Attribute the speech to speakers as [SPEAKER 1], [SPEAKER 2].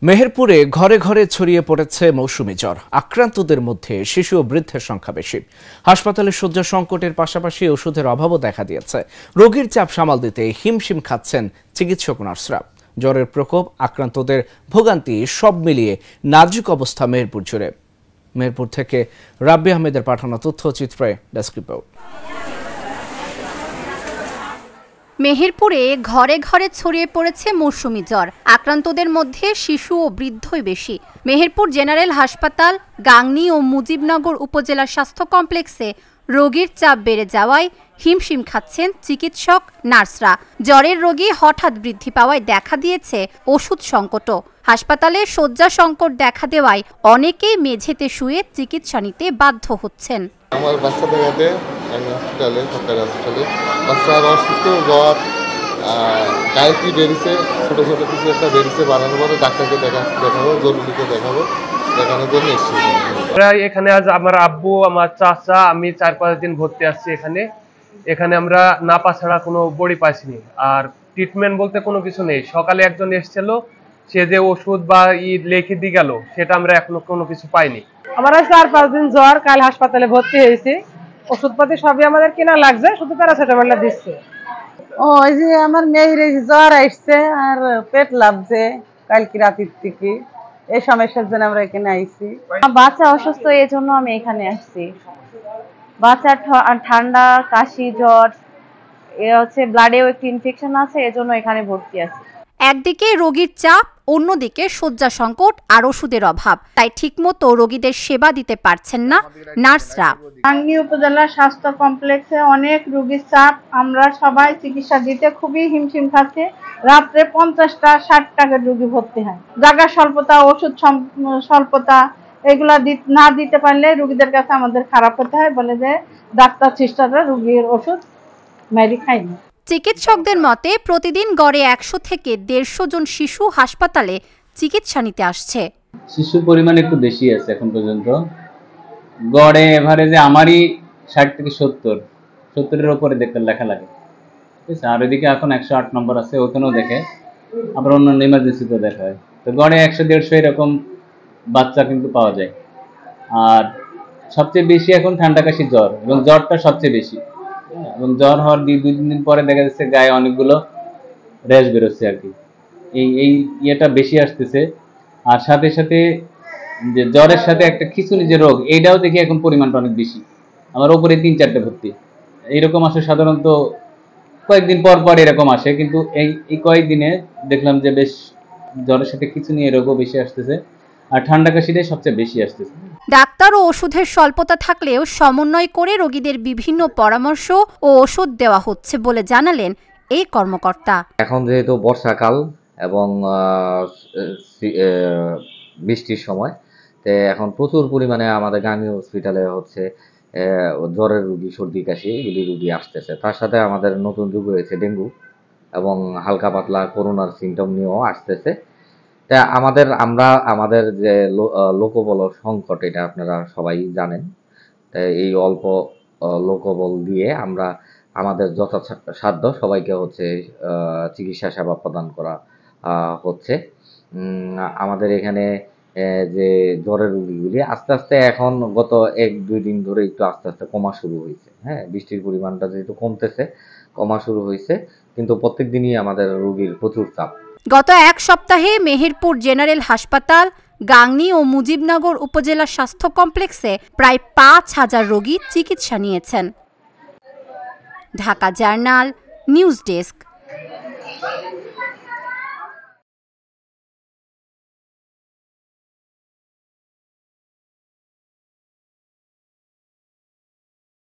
[SPEAKER 1] মেহেরপুরে ঘরে ঘরে ছড়িয়ে পড়েছে মৌসুমী জ্বর। আক্রান্তদের মধ্যে শিশু ও বৃদ্ধের সংখ্যা বেশি। হাসপাতালে শয্যা সংকটের পাশাপাশি ওষুধের অভাবও দেখা দিয়েছে। রোগীর চাপ সামাল দিতে হিমশিম খাচ্ছেন চিকিৎসক নার্সরা। জ্বরের প্রকোপ, আক্রান্তদের ভোগান্তি সব মিলিয়ে নাজুক অবস্থা মেহেরপুর জুড়ে। মেহেরপুর থেকে রাব্বি আহমেদের পাঠানো তথ্যচিত্রে ডেস্ক রিপোর্ট।
[SPEAKER 2] মেহেরপুরে ঘরে ঘরে ছড়িয়ে পড়েছে মৌসুমী জ্বর। আক্রান্তদের মধ্যে শিশু ও বৃদ্ধই বেশি। মেহেরপুর জেনারেল হাসপাতাল, গাংনী ও মুজিবনগর উপজেলা স্বাস্থ্য কমপ্লেক্সে রোগীর চাপ বেড়ে যাওয়ায় হিমশিম খাচ্ছেন চিকিৎসক নার্সরা। জ্বরের রোগী হঠাৎ বৃদ্ধি পাওয়ায় দেখা দিয়েছে ওষুধ সংকটও। হাসপাতালে শয্যা সংকট দেখা দেওয়ায় অনেকেই মেঝেতে শুয়ে চিকিৎসা নিতে বাধ্য হচ্ছেন।
[SPEAKER 3] আমার বাচ্চা দেখাতে হসপিটালে, সরকারি হসপিটালে বাচ্চার অসুস্থ জ্বর কালকে বেরিয়েছে, ছোটো ছোটো কিছু একটা বেরিয়েছে, বানানোর পরে ডাক্তারকে দেখাবো, জরুরিকে দেখানোর জন্য এসেছি।
[SPEAKER 4] এখানে আজ আমার আব্বু, আমার চাচা, আমি 4-5 দিন ভর্তি আসছি এখানে আমরা নাপা ছাড়া কোনো বড়ি পাইনি। আর ট্রিটমেন্ট বলতে কোনো কিছু নেই। সকালে একজন এসেছিল, সে যে ওষুধ বা লিখে দিয়ে গেল, সেটা আমরা এখনো কোনো কিছু পাইনি।
[SPEAKER 5] আমার 4-5 দিন জ্বর, কাল হাসপাতালে ভর্তি হয়েছি। ওষুধপাতি সবই আমাদের কেনা লাগছে, শুধু প্যারাসিটামলটা দিচ্ছে।
[SPEAKER 6] ওই যে আমার মেয়ের জ্বর আসছে আর পেট লাগছে কালকে রাতের থেকে, এই সমস্যার জন্য আমরা এখানে আইছি।
[SPEAKER 7] বাচ্চা অসুস্থ, এই জন্য আমি এখানে আসছি। বাচ্চার ঠান্ডা, কাশি, জ্বর, ব্লাডেও একটি ইনফেকশন আছে, এজন্য এখানে ভর্তি আছি।
[SPEAKER 2] একদিকে রোগীর চাপ, অন্যদিকে শয্যা সংকট আর ওষুধের অভাব। তাই ঠিকমতো রোগীদের সেবা দিতে পারছেন না নার্সরা।
[SPEAKER 8] গাংনী উপজেলা স্বাস্থ্য কমপ্লেক্সে অনেক রোগীর চাপ। আমরা সবাই চিকিৎসা দিতে খুবই হিমশিম খাচ্ছি। রাত্রে 50টা 60টা রোগী ভর্তি হয়। জায়গা স্বল্পতা, ওষুধ স্বল্পতা, এগুলা না দিতে পারলে রোগীদের কাছে আমাদের খারাপ হতে হয়, বলে যে ডাক্তার সিস্টাররা রোগীর ওষুধ মেরি খায়নি।
[SPEAKER 2] চিকিৎসকদের মতে প্রতিদিন গড়ে 100 থেকে 150 জন শিশু হাসপাতালে চিকিৎসা নিতে আসছে।
[SPEAKER 9] শিশুর পরিমাণ একটু বেশি আছে এখন পর্যন্ত। গড়ে এভারেজে আমারই 60 থেকে 70-এর উপরে দেখতে লেখা লাগে। ঠিক আছে, আর ওইদিকে এখন 108 নম্বর আছে, ওখানেও দেখে, আবার অন্যান্য ইমার্জেন্সিতেও দেখা হয়। তো গড়ে 100-150 এরকম বাচ্চা কিন্তু পাওয়া যায়। আর সবচেয়ে বেশি এখন ঠান্ডা, কাশি, জ্বর, এবং জ্বরটা সবচেয়ে বেশি। এবং জ্বর হওয়ার 2-3 দিন পরে দেখা যাচ্ছে গায়ে অনেকগুলো র্যাশ বেরোচ্ছে আর কি। এই ইয়েটা বেশি আসতেছে। আর সাথে সাথে যে জ্বরের সাথে একটা খিঁচুনি যে রোগ, এইটাও দেখি এখন পরিমাণটা অনেক বেশি। আমার ওপরে 3-4টে ভর্তি এইরকম আসে। সাধারণত কয়েকদিন পর পর এরকম আসে, কিন্তু এই কয়েকদিনে দেখলাম যে বেশ জ্বরের সাথে খিঁচুনি এই রোগও বেশি আসতেছে। আর ঠান্ডা, কাশিটাই সবচেয়ে বেশি আসতেছে।
[SPEAKER 2] ডাক্তার ও ওষুধের স্বল্পতা থাকলেও সমন্বয় করে রোগীদের বিভিন্ন পরামর্শ ও ওষুধ দেওয়া হচ্ছে বলে জানালেন এই কর্মকর্তা।
[SPEAKER 10] এখন যেহেতু বর্ষাকাল এবং বৃষ্টির সময়, তো এখন প্রচুর পরিমাণে আমাদের গাংনী হসপিটালে জ্বরের রুগী, সর্দি, কাশি এগুলি রুগী আসতেছে। তার সাথে আমাদের নতুন যুগ হয়েছে ডেঙ্গু এবং হালকা পাতলা করোনার সিমটম নিয়েও আসতেছে। তা আমাদের যে লোকবল সংকট, এটা আপনারা সবাই জানেন। তাই এই অল্প লোকবল দিয়ে আমরা আমাদের যথাসাধ্য সবাইকে চিকিৎসা সেবা প্রদান করা হচ্ছে। আমাদের এখানে যে জ্বরের রোগীগুলি আস্তে আস্তে এখন গত 1-2 দিন ধরে একটু আস্তে আস্তে কমা শুরু হয়েছে। হ্যাঁ, বৃষ্টির পরিমাণটা যেহেতু কমা শুরু হয়েছে, কিন্তু প্রত্যেক দিনই আমাদের রোগীর প্রচুর চাপ।
[SPEAKER 2] গত 1 সপ্তাহে মেহেরপুর জেনারেল হাসপাতাল, গাংনী ও মুজিবনগর উপজেলা স্বাস্থ্য কমপ্লেক্সে প্রায় 5000 রোগী চিকিৎসা নিয়েছেন। Dhaka journal, news desk.